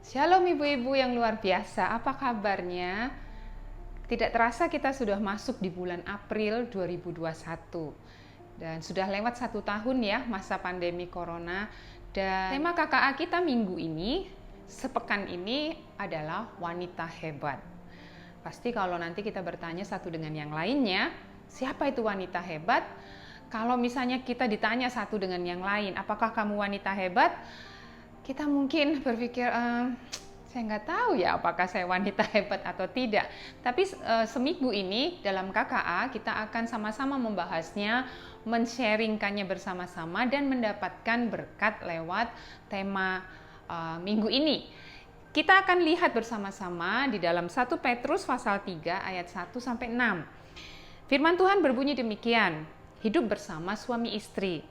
Shalom ibu-ibu yang luar biasa, apa kabarnya? Tidak terasa kita sudah masuk di bulan April 2021 dan sudah lewat 1 tahun ya masa pandemi corona. Dan tema KKA kita minggu ini, sepekan ini adalah wanita hebat. Pasti kalau nanti kita bertanya satu dengan yang lainnya, siapa itu wanita hebat? Kalau misalnya kita ditanya satu dengan yang lain, apakah kamu wanita hebat? Kita mungkin berpikir, saya nggak tahu ya apakah saya wanita hebat atau tidak. Tapi seminggu ini dalam KKA kita akan sama-sama membahasnya, men-sharingkannya bersama-sama dan mendapatkan berkat lewat tema minggu ini. Kita akan lihat bersama-sama di dalam 1 Petrus pasal 3 ayat 1-6. Firman Tuhan berbunyi demikian, hidup bersama suami istri.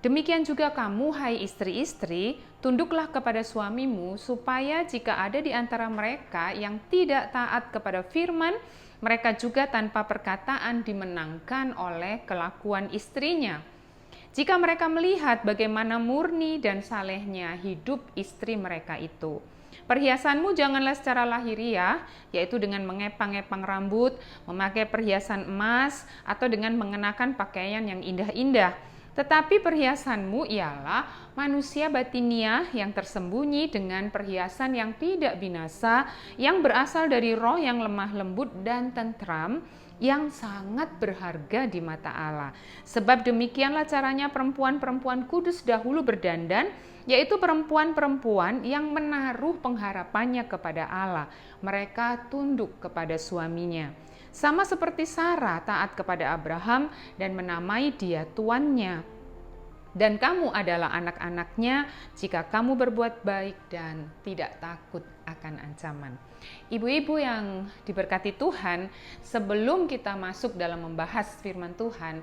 Demikian juga kamu, hai istri-istri, tunduklah kepada suamimu, supaya jika ada di antara mereka yang tidak taat kepada firman, mereka juga tanpa perkataan dimenangkan oleh kelakuan istrinya. Jika mereka melihat bagaimana murni dan salehnya hidup istri mereka itu. Perhiasanmu janganlah secara lahiriah, yaitu dengan mengepang-epang rambut, memakai perhiasan emas, atau dengan mengenakan pakaian yang indah-indah. Tetapi perhiasanmu ialah manusia batiniah yang tersembunyi dengan perhiasan yang tidak binasa, yang berasal dari roh yang lemah lembut dan tentram, yang sangat berharga di mata Allah. Sebab demikianlah caranya perempuan-perempuan kudus dahulu berdandan, yaitu perempuan-perempuan yang menaruh pengharapannya kepada Allah. Mereka tunduk kepada suaminya. Sama seperti Sarah taat kepada Abraham dan menamai dia tuannya. Dan kamu adalah anak-anaknya jika kamu berbuat baik dan tidak takut akan ancaman. Ibu-ibu yang diberkati Tuhan, sebelum kita masuk dalam membahas firman Tuhan,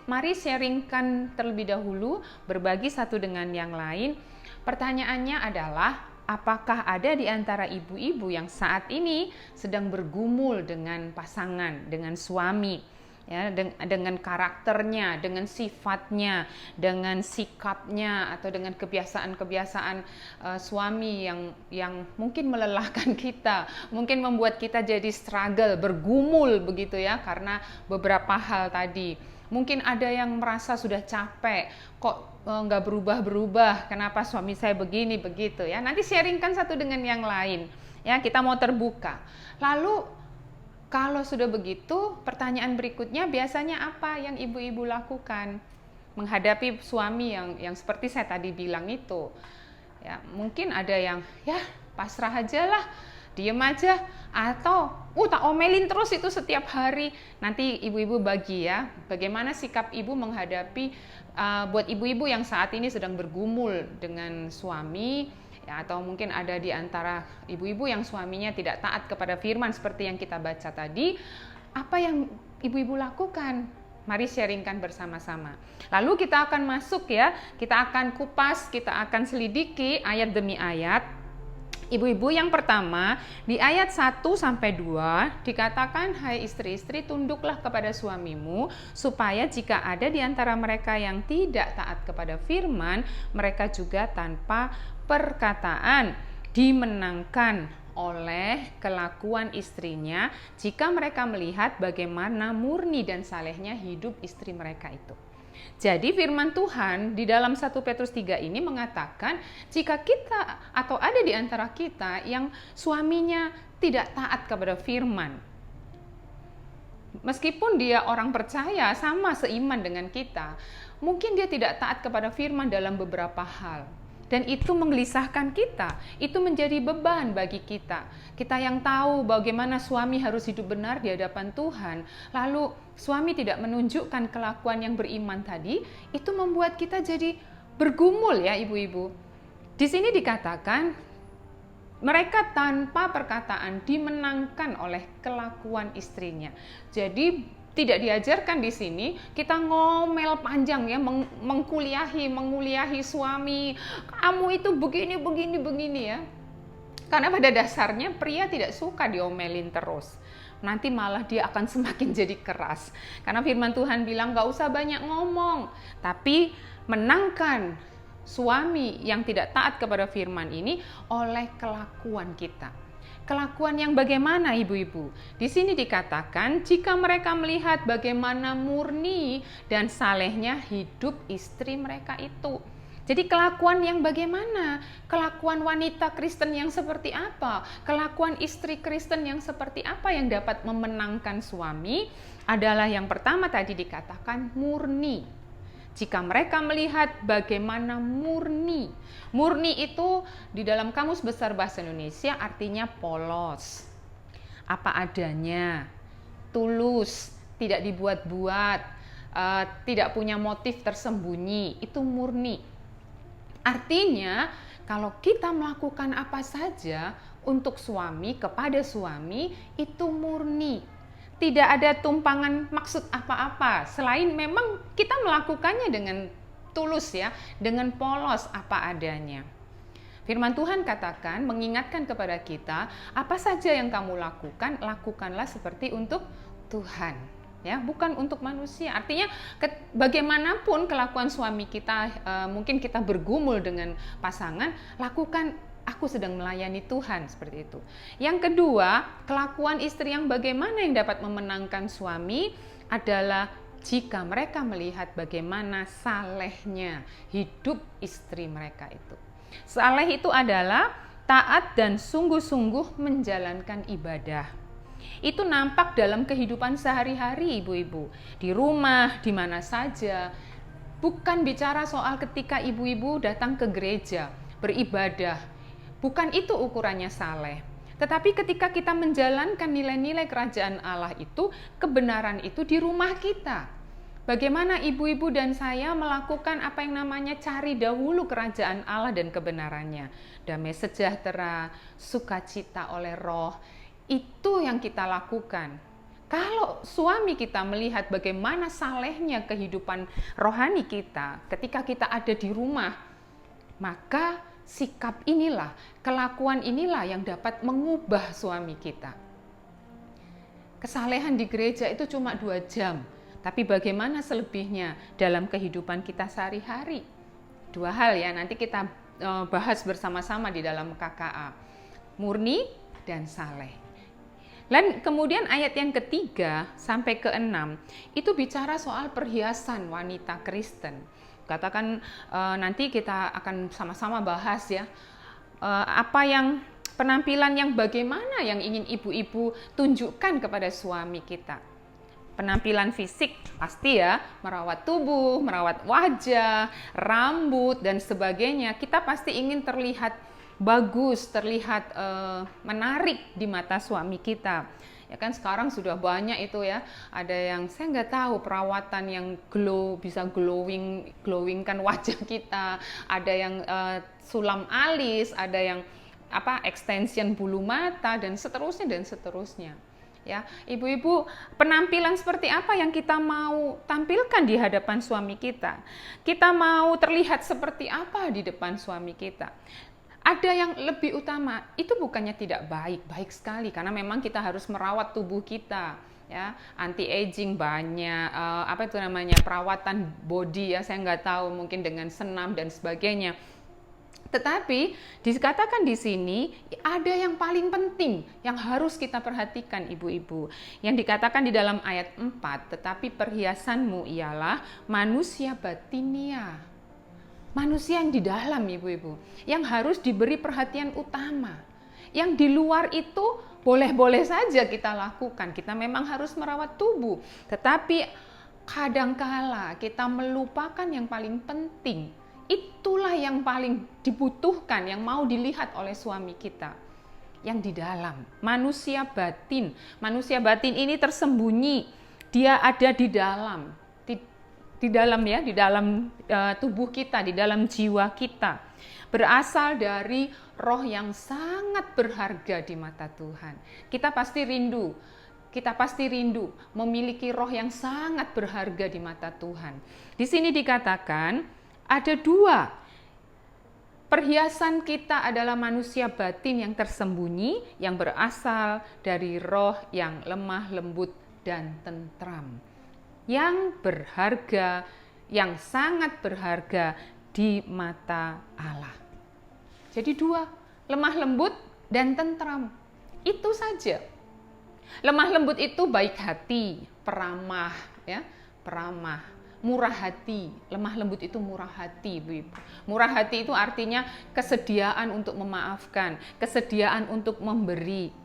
mari sharingkan terlebih dahulu, berbagi satu dengan yang lain. Pertanyaannya adalah, apakah ada di antara ibu-ibu yang saat ini sedang bergumul dengan pasangan, dengan suami, ya, dengan karakternya, dengan sifatnya, dengan sikapnya, atau dengan kebiasaan-kebiasaan suami yang mungkin melelahkan kita, mungkin membuat kita jadi struggle, bergumul begitu ya, karena beberapa hal tadi. Mungkin ada yang merasa sudah capek, kok nggak berubah-berubah, kenapa suami saya begini begitu ya. Nanti sharingkan satu dengan yang lain ya, kita mau terbuka. Lalu kalau sudah begitu, pertanyaan berikutnya biasanya apa yang ibu-ibu lakukan menghadapi suami yang seperti saya tadi bilang itu ya. Mungkin ada yang ya pasrah aja lah, diem aja, atau tak omelin terus itu setiap hari. Nanti ibu-ibu bagi ya, bagaimana sikap ibu menghadapi buat ibu-ibu yang saat ini sedang bergumul dengan suami ya, atau mungkin ada di antara ibu-ibu yang suaminya tidak taat kepada firman seperti yang kita baca tadi. Apa yang ibu-ibu lakukan? Mari sharingkan bersama-sama. Lalu kita akan masuk ya, kita akan kupas, kita akan selidiki ayat demi ayat. Ibu-ibu, yang pertama di ayat 1-2 dikatakan, hai istri-istri, tunduklah kepada suamimu, supaya jika ada di antara mereka yang tidak taat kepada firman, mereka juga tanpa perkataan dimenangkan oleh kelakuan istrinya, jika mereka melihat bagaimana murni dan salehnya hidup istri mereka itu. Jadi firman Tuhan di dalam 1 Petrus 3 ini mengatakan, jika kita atau ada di antara kita yang suaminya tidak taat kepada firman, meskipun dia orang percaya, sama seiman dengan kita, mungkin dia tidak taat kepada firman dalam beberapa hal. Dan itu menggelisahkan kita, itu menjadi beban bagi kita. Kita yang tahu bagaimana suami harus hidup benar di hadapan Tuhan, lalu suami tidak menunjukkan kelakuan yang beriman tadi, itu membuat kita jadi bergumul ya ibu-ibu. Di sini dikatakan, mereka tanpa perkataan dimenangkan oleh kelakuan istrinya. Jadi tidak diajarkan di sini kita ngomel panjang ya, menguliahi suami, kamu itu begini ya. Karena pada dasarnya pria tidak suka diomelin terus. Nanti malah dia akan semakin jadi keras. Karena firman Tuhan bilang gak usah banyak ngomong, tapi menangkan suami yang tidak taat kepada firman ini oleh kelakuan kita. Kelakuan yang bagaimana, ibu-ibu? Di sini dikatakan jika mereka melihat bagaimana murni dan salehnya hidup istri mereka itu. Jadi kelakuan yang bagaimana? Kelakuan wanita Kristen yang seperti apa? Kelakuan istri Kristen yang seperti apa yang dapat memenangkan suami? Adalah yang pertama tadi dikatakan murni. Jika mereka melihat bagaimana murni. Murni itu di dalam Kamus Besar Bahasa Indonesia artinya polos. Apa adanya, tulus, tidak dibuat-buat, tidak punya motif tersembunyi. Itu murni. Artinya, kalau kita melakukan apa saja untuk suami, kepada suami, itu murni. Tidak ada tumpangan maksud apa-apa, selain memang kita melakukannya dengan tulus ya, dengan polos apa adanya. Firman Tuhan katakan, mengingatkan kepada kita, apa saja yang kamu lakukan, lakukanlah seperti untuk Tuhan. Ya, bukan untuk manusia. Artinya bagaimanapun kelakuan suami kita, mungkin kita bergumul dengan pasangan, lakukan aku sedang melayani Tuhan, seperti itu. Yang kedua, kelakuan istri yang bagaimana yang dapat memenangkan suami adalah jika mereka melihat bagaimana salehnya hidup istri mereka itu. Saleh itu adalah taat dan sungguh-sungguh menjalankan ibadah. Itu nampak dalam kehidupan sehari-hari, ibu-ibu. Di rumah, di mana saja. Bukan bicara soal ketika ibu-ibu datang ke gereja, beribadah. Bukan itu ukurannya saleh. Tetapi ketika kita menjalankan nilai-nilai kerajaan Allah itu, kebenaran itu di rumah kita. Bagaimana ibu-ibu dan saya melakukan apa yang namanya cari dahulu kerajaan Allah dan kebenarannya. Damai sejahtera, sukacita oleh roh, itu yang kita lakukan. Kalau suami kita melihat bagaimana salehnya kehidupan rohani kita ketika kita ada di rumah, maka sikap inilah, kelakuan inilah yang dapat mengubah suami kita. Kesalehan di gereja itu cuma 2 jam, tapi bagaimana selebihnya dalam kehidupan kita sehari-hari? 2 hal ya, nanti kita bahas bersama-sama di dalam KKA. Murni dan saleh. Dan kemudian ayat yang ketiga sampai ke-6 itu bicara soal perhiasan wanita Kristen. Katakan nanti kita akan sama-sama bahas ya, apa yang penampilan yang bagaimana yang ingin ibu-ibu tunjukkan kepada suami kita. Penampilan fisik pasti ya, merawat tubuh, merawat wajah, rambut dan sebagainya. Kita pasti ingin terlihat bagus, terlihat menarik di mata suami kita. Ya kan sekarang sudah banyak itu ya, ada yang saya nggak tahu perawatan yang bisa glowingkan wajah kita, ada yang sulam alis, ada yang extension bulu mata dan seterusnya. Ya, ibu-ibu, penampilan seperti apa yang kita mau tampilkan di hadapan suami kita? Kita mau terlihat seperti apa di depan suami kita? Ada yang lebih utama, itu bukannya tidak baik, baik sekali karena memang kita harus merawat tubuh kita, ya, anti aging banyak, perawatan body ya, saya nggak tahu mungkin dengan senam dan sebagainya. Tetapi dikatakan di sini ada yang paling penting yang harus kita perhatikan ibu-ibu. Yang dikatakan di dalam ayat 4, tetapi perhiasanmu ialah manusia batinia. Manusia yang di dalam ibu-ibu, yang harus diberi perhatian utama. Yang di luar itu boleh-boleh saja kita lakukan, kita memang harus merawat tubuh. Tetapi kadangkala kita melupakan yang paling penting. Itulah yang paling dibutuhkan, yang mau dilihat oleh suami kita. Yang di dalam, manusia batin. Manusia batin ini tersembunyi, dia ada di dalam. Di dalam tubuh kita, di dalam jiwa kita, berasal dari roh yang sangat berharga di mata Tuhan. Kita pasti rindu memiliki roh yang sangat berharga di mata Tuhan. Di sini dikatakan ada 2. Perhiasan kita adalah manusia batin yang tersembunyi, yang berasal dari roh yang lemah, lembut, dan tentram. Yang berharga, yang sangat berharga di mata Allah. Jadi dua, lemah lembut dan tentram. Itu saja. Lemah lembut itu baik hati, peramah, ya, peramah, murah hati. Lemah lembut itu murah hati, Ibu. Murah hati itu artinya kesediaan untuk memaafkan, kesediaan untuk memberi.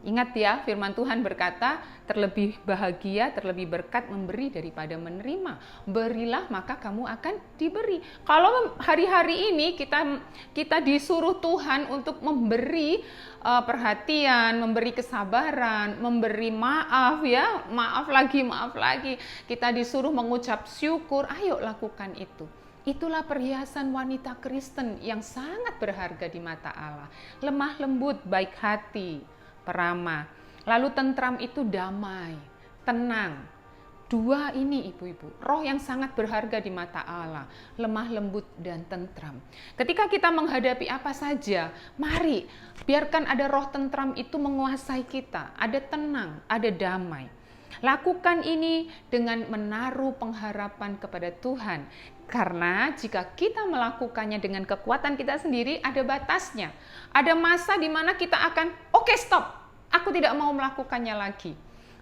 Ingat ya, firman Tuhan berkata, terlebih bahagia, terlebih berkat memberi daripada menerima. Berilah maka kamu akan diberi. Kalau hari-hari ini kita disuruh Tuhan untuk memberi perhatian, memberi kesabaran, memberi maaf ya, maaf lagi. Kita disuruh mengucap syukur, ayo lakukan itu. Itulah perhiasan wanita Kristen yang sangat berharga di mata Allah. Lemah lembut, baik hati, peramah. Lalu tentram itu damai, tenang. Dua ini ibu-ibu, roh yang sangat berharga di mata Allah, lemah lembut dan tentram. Ketika kita menghadapi apa saja, mari biarkan ada roh tentram itu menguasai kita, ada tenang, ada damai. Lakukan ini dengan menaruh pengharapan kepada Tuhan. Karena jika kita melakukannya dengan kekuatan kita sendiri, ada batasnya. Ada masa di mana kita akan, oke, stop, aku tidak mau melakukannya lagi.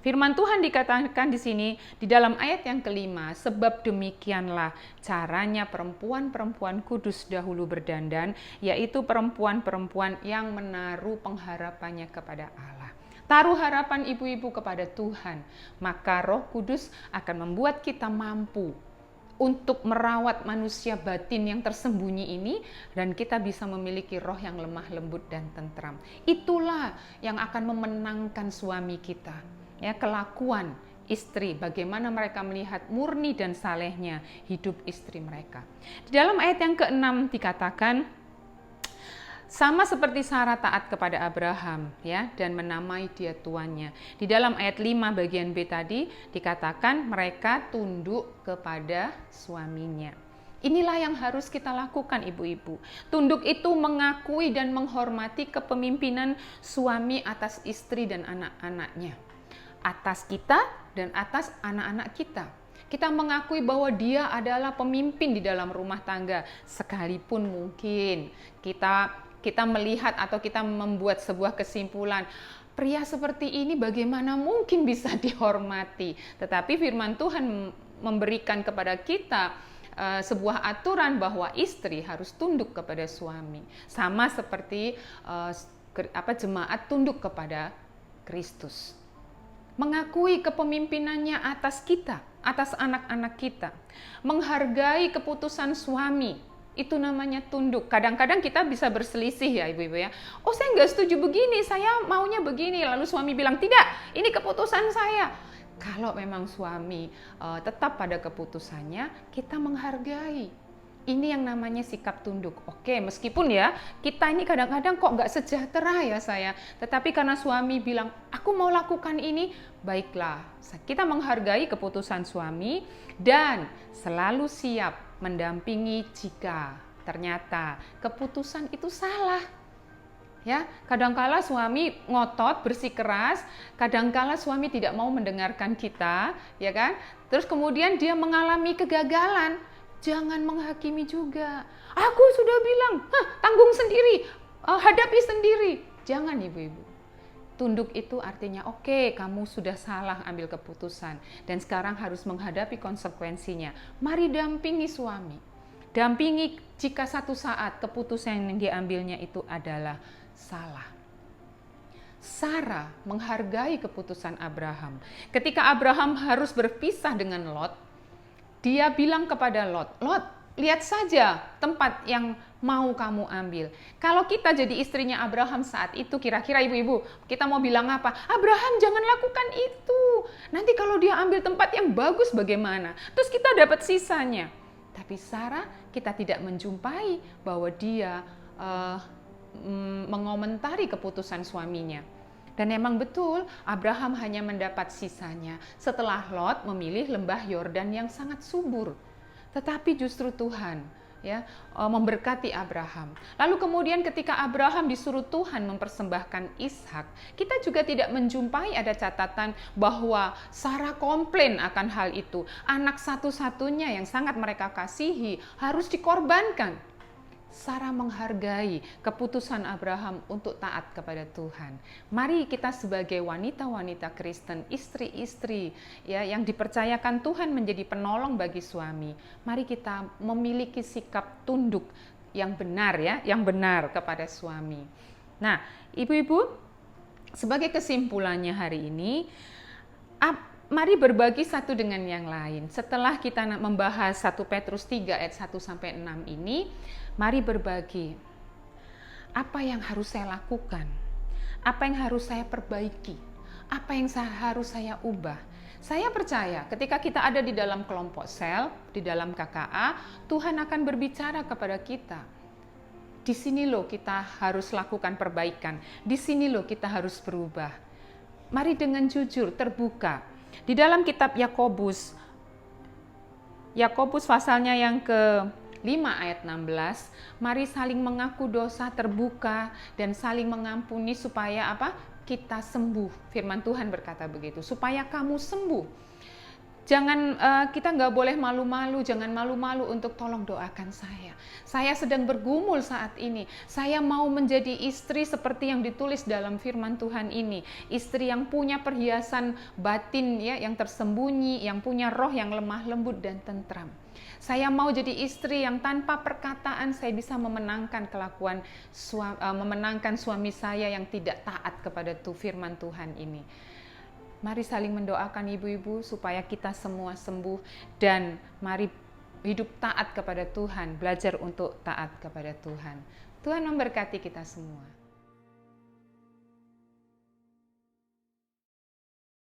Firman Tuhan dikatakan di sini, di dalam ayat yang kelima, sebab demikianlah caranya perempuan-perempuan kudus dahulu berdandan, yaitu perempuan-perempuan yang menaruh pengharapannya kepada Allah. Taruh harapan ibu-ibu kepada Tuhan, maka Roh Kudus akan membuat kita mampu untuk merawat manusia batin yang tersembunyi ini, dan kita bisa memiliki roh yang lemah lembut dan tentram. Itulah yang akan memenangkan suami kita. Ya, kelakuan istri, bagaimana mereka melihat murni dan salehnya hidup istri mereka. Di dalam ayat yang ke-6 dikatakan, sama seperti Sarah taat kepada Abraham ya, dan menamai dia tuannya. Di dalam ayat 5 bagian B tadi dikatakan mereka tunduk kepada suaminya. Inilah yang harus kita lakukan ibu-ibu. Tunduk itu mengakui dan menghormati kepemimpinan suami atas istri dan anak-anaknya. Atas kita dan atas anak-anak kita. Kita mengakui bahwa dia adalah pemimpin di dalam rumah tangga. Sekalipun mungkin kita melihat atau kita membuat sebuah kesimpulan, pria seperti ini bagaimana mungkin bisa dihormati. Tetapi firman Tuhan memberikan kepada kita sebuah aturan bahwa istri harus tunduk kepada suami. Sama seperti jemaat tunduk kepada Kristus. Mengakui kepemimpinannya atas kita, atas anak-anak kita. Menghargai keputusan suami. Itu namanya tunduk. Kadang-kadang kita bisa berselisih ya ibu-ibu ya. Oh, saya nggak setuju begini, saya maunya begini. Lalu suami bilang, tidak, ini keputusan saya. Kalau memang suami tetap pada keputusannya, kita menghargai. Ini yang namanya sikap tunduk. Oke, meskipun ya kita ini kadang-kadang kok nggak sejahtera ya saya. Tetapi karena suami bilang, aku mau lakukan ini, baiklah. Kita menghargai keputusan suami dan selalu siap mendampingi jika ternyata keputusan itu salah. Ya, kadangkala suami ngotot, bersikeras, kadangkala suami tidak mau mendengarkan kita, ya kan? Terus kemudian dia mengalami kegagalan. Jangan menghakimi juga. Aku sudah bilang, tanggung sendiri, hadapi sendiri. Jangan ibu-ibu. Tunduk itu artinya oke, kamu sudah salah ambil keputusan dan sekarang harus menghadapi konsekuensinya. Mari dampingi suami. Dampingi jika satu saat keputusan yang diambilnya itu adalah salah. Sarah menghargai keputusan Abraham. Ketika Abraham harus berpisah dengan Lot, dia bilang kepada Lot, Lot, lihat saja tempat yang mau kamu ambil. Kalau kita jadi istrinya Abraham saat itu, kira-kira ibu-ibu, kita mau bilang apa? Abraham, jangan lakukan itu. Nanti kalau dia ambil tempat yang bagus bagaimana? Terus kita dapat sisanya. Tapi Sarah, kita tidak menjumpai bahwa dia mengomentari keputusan suaminya. Dan memang betul, Abraham hanya mendapat sisanya setelah Lot memilih lembah Yordan yang sangat subur. Tetapi justru Tuhan ya, memberkati Abraham. Lalu kemudian ketika Abraham disuruh Tuhan mempersembahkan Ishak, kita juga tidak menjumpai ada catatan bahwa Sarah komplain akan hal itu. Anak satu-satunya yang sangat mereka kasihi harus dikorbankan. Sarah menghargai keputusan Abraham untuk taat kepada Tuhan. Mari kita sebagai wanita-wanita Kristen, istri-istri ya yang dipercayakan Tuhan menjadi penolong bagi suami, mari kita memiliki sikap tunduk yang benar ya, yang benar kepada suami. Nah, ibu-ibu, sebagai kesimpulannya hari ini, mari berbagi satu dengan yang lain. Setelah kita membahas 1 Petrus 3 ayat 1 sampai 6 ini, mari berbagi. Apa yang harus saya lakukan? Apa yang harus saya perbaiki? Apa yang harus saya ubah? Saya percaya ketika kita ada di dalam kelompok sel, di dalam KKA, Tuhan akan berbicara kepada kita. Di sini loh kita harus lakukan perbaikan. Di sini loh kita harus berubah. Mari dengan jujur, terbuka. Di dalam kitab Yakobus pasalnya yang ke-5 ayat 16, mari saling mengaku dosa, terbuka dan saling mengampuni supaya apa? Kita sembuh. Firman Tuhan berkata begitu, supaya kamu sembuh. Jangan kita nggak boleh malu-malu, jangan malu-malu untuk tolong doakan saya. Saya sedang bergumul saat ini. Saya mau menjadi istri seperti yang ditulis dalam firman Tuhan ini. Istri yang punya perhiasan batin ya, yang tersembunyi, yang punya roh yang lemah lembut dan tentram. Saya mau jadi istri yang tanpa perkataan saya bisa memenangkan memenangkan suami saya yang tidak taat kepada firman Tuhan ini. Mari saling mendoakan ibu-ibu supaya kita semua sembuh dan mari hidup taat kepada Tuhan, belajar untuk taat kepada Tuhan. Tuhan memberkati kita semua.